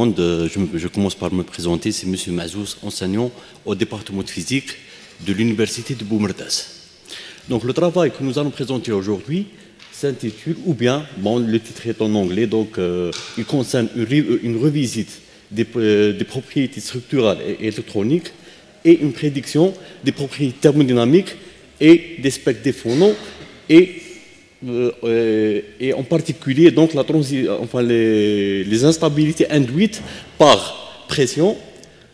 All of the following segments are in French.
Je commence par me présenter, c'est M. Mazouz, enseignant au département de physique de l'université de Boumerdès. Donc le travail que nous allons présenter aujourd'hui s'intitule, ou bien, bon, le titre est en anglais, donc il concerne une revisite des propriétés structurales et électroniques et une prédiction des propriétés thermodynamiques et des spectres des phonons et en particulier donc les instabilités induites par pression,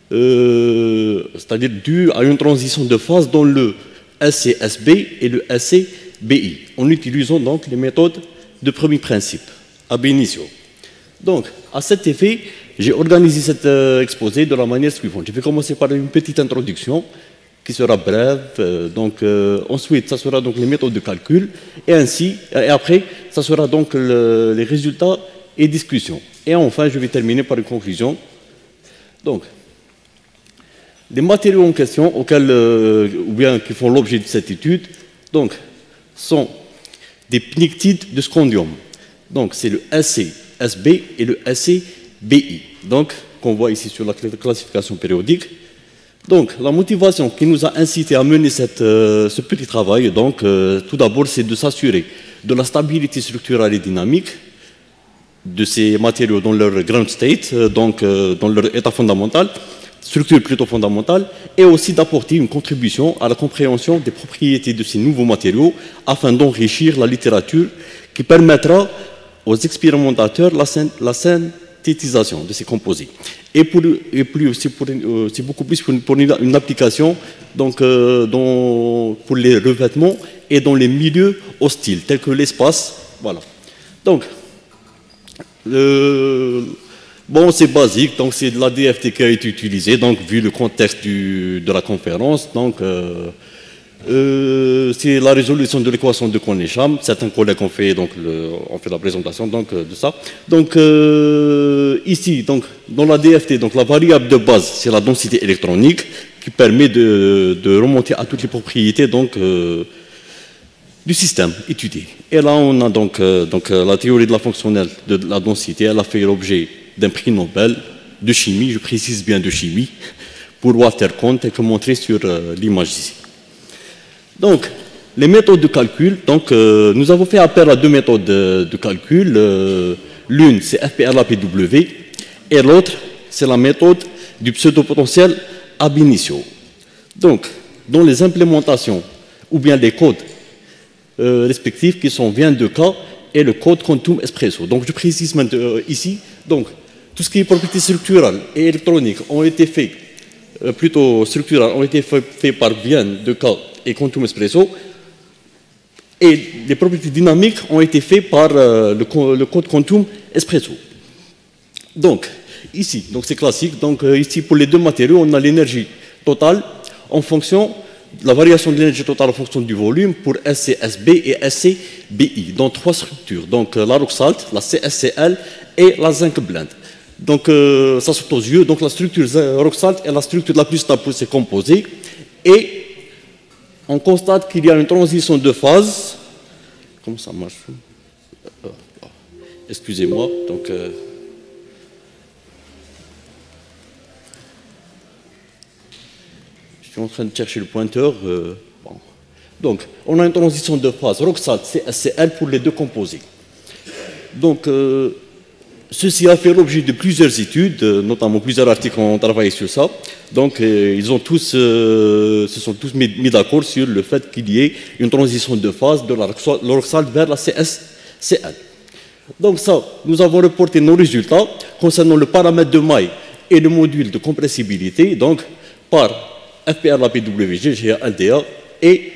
c'est-à-dire dues à une transition de phase dans le SCSB et le SCBI, en utilisant donc les méthodes de premier principe, ab initio. Donc, à cet effet, j'ai organisé cet exposé de la manière suivante. Je vais commencer par une petite introduction qui sera brève. Ensuite, ça sera donc les méthodes de calcul, et après, ça sera donc les résultats et discussions. Et enfin, je vais terminer par une conclusion. Donc, les matériaux en question auxquels, ou bien qui font l'objet de cette étude, donc, sont des pnictides de scandium. Donc, c'est le SCSB et le SCBI. Donc, qu'on voit ici sur la classification périodique. Donc, la motivation qui nous a incité à mener ce petit travail, donc, tout d'abord, c'est de s'assurer de la stabilité structurelle et dynamique de ces matériaux dans leur ground state, donc dans leur état fondamental, structure plutôt fondamentale, et aussi d'apporter une contribution à la compréhension des propriétés de ces nouveaux matériaux afin d'enrichir la littérature qui permettra aux expérimentateurs la synthétisation de ces composés. Et c'est beaucoup plus pour une application donc, pour les revêtements et dans les milieux hostiles, tels que l'espace. Voilà. Donc, bon, c'est basique, donc c'est de la DFT qui a été utilisée, donc vu le contexte de la conférence. Donc, c'est la résolution de l'équation de Kohn-Sham. Certains collègues ont fait, donc, la présentation donc, de ça. Donc, ici, donc, dans la DFT, donc, la variable de base, c'est la densité électronique qui permet de remonter à toutes les propriétés donc, du système étudié. Et là, on a donc, la théorie de la fonctionnelle de la densité. Elle a fait l'objet d'un prix Nobel de chimie, je précise bien de chimie, pour Walter Kohn, tel que montré sur l'image ici. Donc, les méthodes de calcul, donc, nous avons fait appel à deux méthodes de calcul. L'une, c'est FPLAPW, et l'autre, c'est la méthode du pseudo-potentiel ab initio. Donc, dans les implémentations, ou bien les codes respectifs qui sont Vien2K et le code Quantum Espresso. Donc, je précise maintenant ici, donc, tout ce qui est propriétés structurales et électroniques ont été faits, plutôt structurales, ont été faits par Vien2K et Quantum Espresso, et les propriétés dynamiques ont été faites par le code Quantum Espresso. Donc, ici, donc c'est classique, donc ici pour les deux matériaux, on a l'énergie totale en fonction, la variation de l'énergie totale en fonction du volume pour SCSB et SCBI, dans trois structures, donc la rock salt, la CSCl et la zinc blend. Donc ça saute aux yeux, donc la structure rock salt est la structure la plus stable pour ces composés, et on constate qu'il y a une transition de phase. Comment ça marche? Excusez-moi. Donc, je suis en train de chercher le pointeur. Bon. Donc, on a une transition de phase rock salt CSCl pour les deux composés. Donc, ceci a fait l'objet de plusieurs études, notamment plusieurs articles ont travaillé sur ça. Donc, ils ont tous, se sont tous mis d'accord sur le fait qu'il y ait une transition de phase de la rock salt vers la CSCl. Donc, ça, nous avons reporté nos résultats concernant le paramètre de maille et le module de compressibilité, donc par FPRLAPW, GGA, LDA et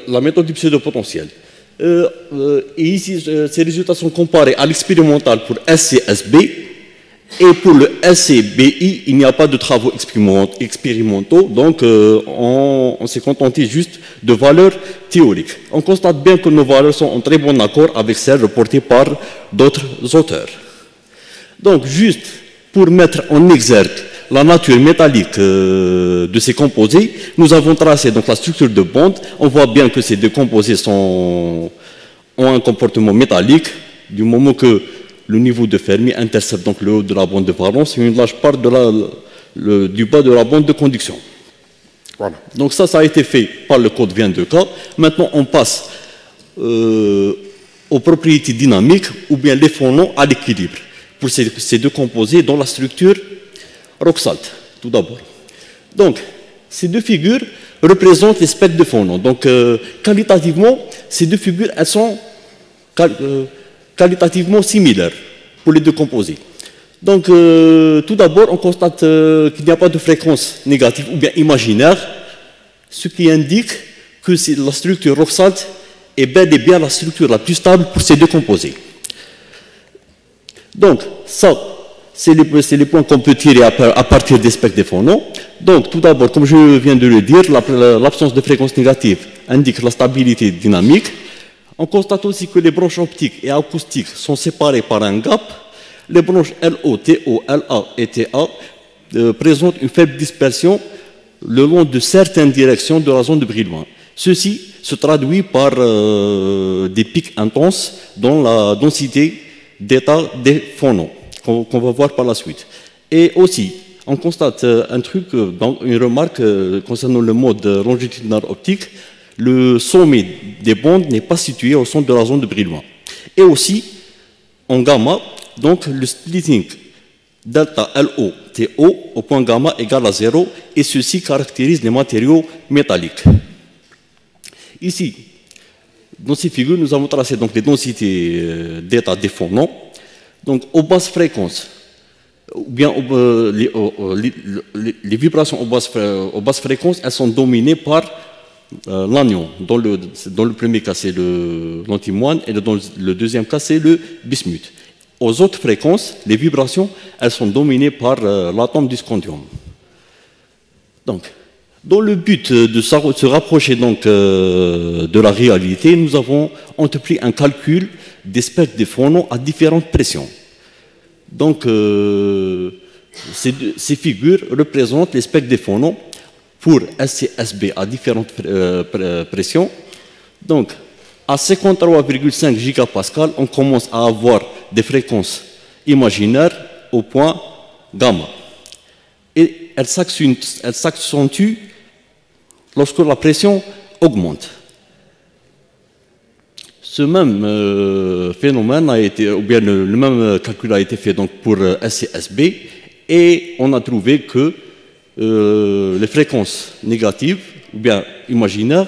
la méthode du pseudo-potentiel. Et ici, ces résultats sont comparés à l'expérimental pour SCSB, et pour le SCBI, il n'y a pas de travaux expérimentaux, donc on s'est contenté juste de valeurs théoriques. On constate bien que nos valeurs sont en très bon accord avec celles reportées par d'autres auteurs. Donc, juste pour mettre en exergue la nature métallique de ces composés, nous avons tracé donc la structure de bond. On voit bien que ces deux composés ont un comportement métallique, du moment que le niveau de Fermi intercepte donc le haut de la bande de valence et une large part du bas de la bande de conduction. Voilà. Donc ça a été fait par le code 22K. Maintenant, on passe aux propriétés dynamiques ou bien les phonons à l'équilibre pour ces deux composés dans la structure Roxalt, tout d'abord. Donc, ces deux figures représentent les spectres de phonons. Donc, qualitativement, ces deux figures, elles sont qualitativement similaires pour les deux composés. Donc, tout d'abord, on constate qu'il n'y a pas de fréquence négative ou bien imaginaire, ce qui indique que la structure Roxalt est bel et bien la structure la plus stable pour ces deux composés. Donc, ça, c'est les points qu'on peut tirer à partir des spectres des phonons. Donc, tout d'abord, comme je viens de le dire, l'absence de fréquence négative indique la stabilité dynamique. On constate aussi que les branches optiques et acoustiques sont séparées par un gap. Les branches LO, TO, LA et TA présentent une faible dispersion le long de certaines directions de la zone de Brillouin. Ceci se traduit par des pics intenses dans la densité d'état des phonons, qu'on va voir par la suite. Et aussi, on constate un truc, une remarque concernant le mode longitudinal optique, le sommet des bandes n'est pas situé au centre de la zone de Brillouin. Et aussi, en gamma, donc le splitting delta LO TO au point gamma égale à 0, et ceci caractérise les matériaux métalliques. Ici, dans ces figures, nous avons tracé donc les densités d'état des phonons. Donc, aux basses fréquences, ou bien les vibrations aux basses fréquences, elles sont dominées par l'anion. Dans le premier cas, c'est l'antimoine, et dans le deuxième cas, c'est le bismuth. Aux autres fréquences, les vibrations, elles sont dominées par l'atome du scandium. Donc, dans le but de se rapprocher donc, de la réalité, nous avons entrepris un calcul des spectres des phonons à différentes pressions. Donc, ces figures représentent les spectres des phonons pour SCSB à différentes pressions. Donc, à 53,5 gigapascal, on commence à avoir des fréquences imaginaires au point gamma. Et elles s'accentuent lorsque la pression augmente. Ce même phénomène a été, ou bien le même calcul a été fait donc pour SCSB, et on a trouvé que les fréquences négatives, ou bien imaginaires,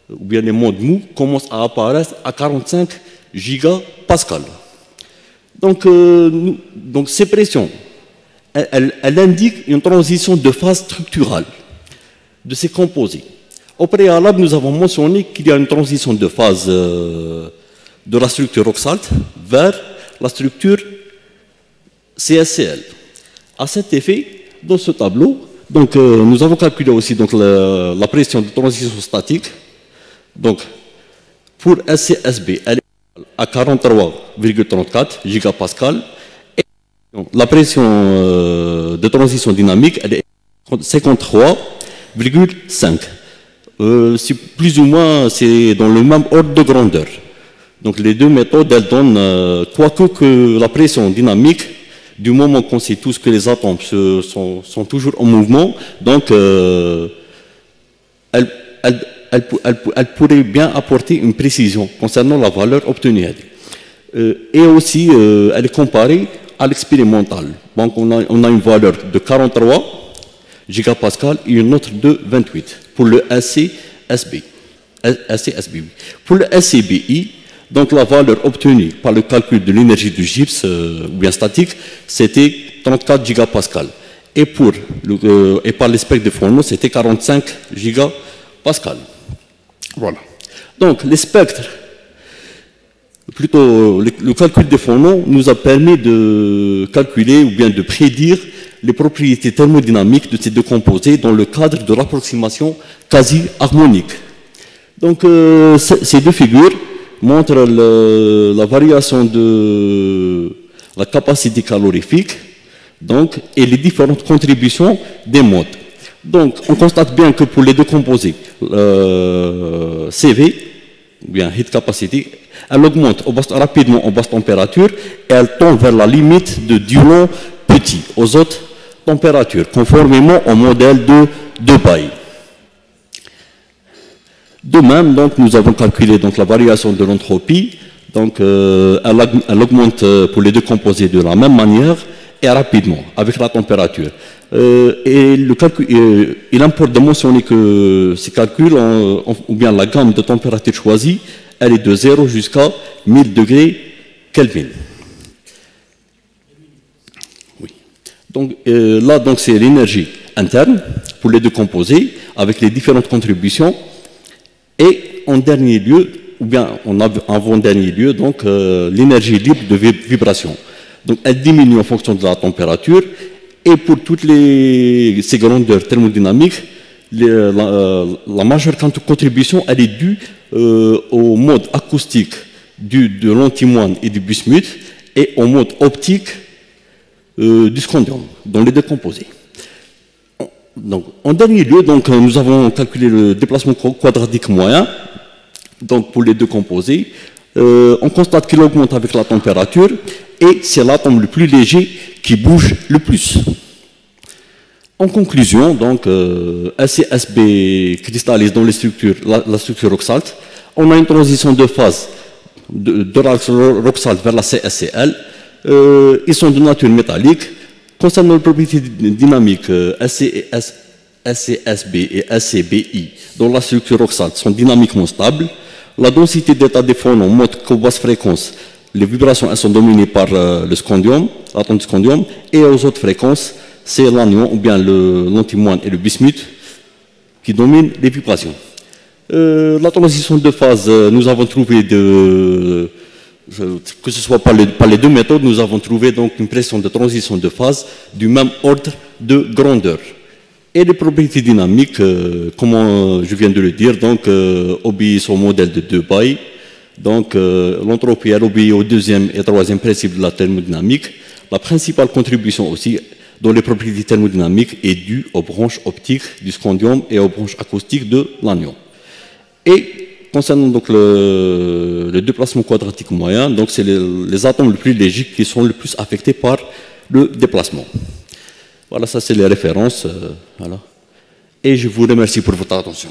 ou bien les mondes mous, commencent à apparaître à 45 gigapascal. Donc ces pressions, elles indiquent une transition de phase structurale de ces composés. Au préalable, nous avons mentionné qu'il y a une transition de phase de la structure Roxalt vers la structure CSCl. À cet effet, dans ce tableau, donc, nous avons calculé aussi donc, la pression de transition statique. Donc, pour SCSB, elle est à 43,34 gigapascal. Et la pression de transition dynamique, elle est 53,5. Plus ou moins, c'est dans le même ordre de grandeur. Donc, les deux méthodes, elles donnent, quoique que la pression dynamique, du moment qu'on sait tous que les atomes sont toujours en mouvement, donc elle pourrait bien apporter une précision concernant la valeur obtenue. Et aussi, elle est comparée à l'expérimental. Donc, on a une valeur de 43 gigapascal et une autre de 28 pour le SCSB. Pour le SCBI, donc la valeur obtenue par le calcul de l'énergie du gypse, ou bien statique, c'était 34 gigapascal. Et par les spectres de phonons, c'était 45 gigapascal. Voilà. Donc les spectres, plutôt le calcul des phonons nous a permis de calculer ou bien de prédire les propriétés thermodynamiques de ces deux composés dans le cadre de l'approximation quasi-harmonique. Donc ces deux figures montre la variation de la capacité calorifique donc, et les différentes contributions des modes. Donc, on constate bien que pour les deux composés, CV, ou bien heat capacity, elle augmente rapidement en basse température et elle tend vers la limite de Dulong petit aux hautes températures, conformément au modèle de Debye. De même, donc, nous avons calculé donc, la variation de l'entropie. Donc, elle augmente pour les deux composés de la même manière et rapidement, avec la température. Et le calcul, il importe de mentionner que ces calculs, ou bien la gamme de température choisie, elle est de 0 jusqu'à 1000 degrés Kelvin. Oui. Donc, là, donc, c'est l'énergie interne pour les deux composés, avec les différentes contributions. Et en dernier lieu, ou bien en avant-dernier lieu, donc l'énergie libre de vibration. Donc elle diminue en fonction de la température et pour toutes ces grandeurs thermodynamiques, la majeure contribution elle est due au mode acoustique de l'antimoine et du bismuth et au mode optique du scandium, dans les deux composés. Donc, en dernier lieu, donc, nous avons calculé le déplacement quadratique moyen donc, pour les deux composés. On constate qu'il augmente avec la température et c'est l'atome le plus léger qui bouge le plus. En conclusion, donc, SCSB cristallise dans les structures, la structure oxalte. On a une transition de phase de l'oxalte vers la CSCl. Ils sont de nature métallique. Concernant les propriétés dynamiques, SCSB et SCBI, dont la structure oxalte sont dynamiquement stables, la densité d'état des phonons montre qu'aux basses fréquences, les vibrations elles sont dominées par le scandium, l'atome de scandium, et aux hautes fréquences, c'est l'anion ou bien l'antimoine et le bismuth qui dominent les vibrations. La transition de phase, nous avons trouvé que ce soit par les deux méthodes, nous avons trouvé donc une pression de transition de phase du même ordre de grandeur. Et les propriétés dynamiques, comme je viens de le dire, donc obéissent au modèle de Debye. Donc l'entropie elle obéit au deuxième et troisième principe de la thermodynamique. La principale contribution aussi dans les propriétés thermodynamiques est due aux branches optiques du scandium et aux branches acoustiques de l'anion. Et concernant donc le déplacement quadratique moyen, donc c'est les atomes les plus légers qui sont le plus affectés par le déplacement. Voilà, ça c'est les références. Voilà. Et je vous remercie pour votre attention.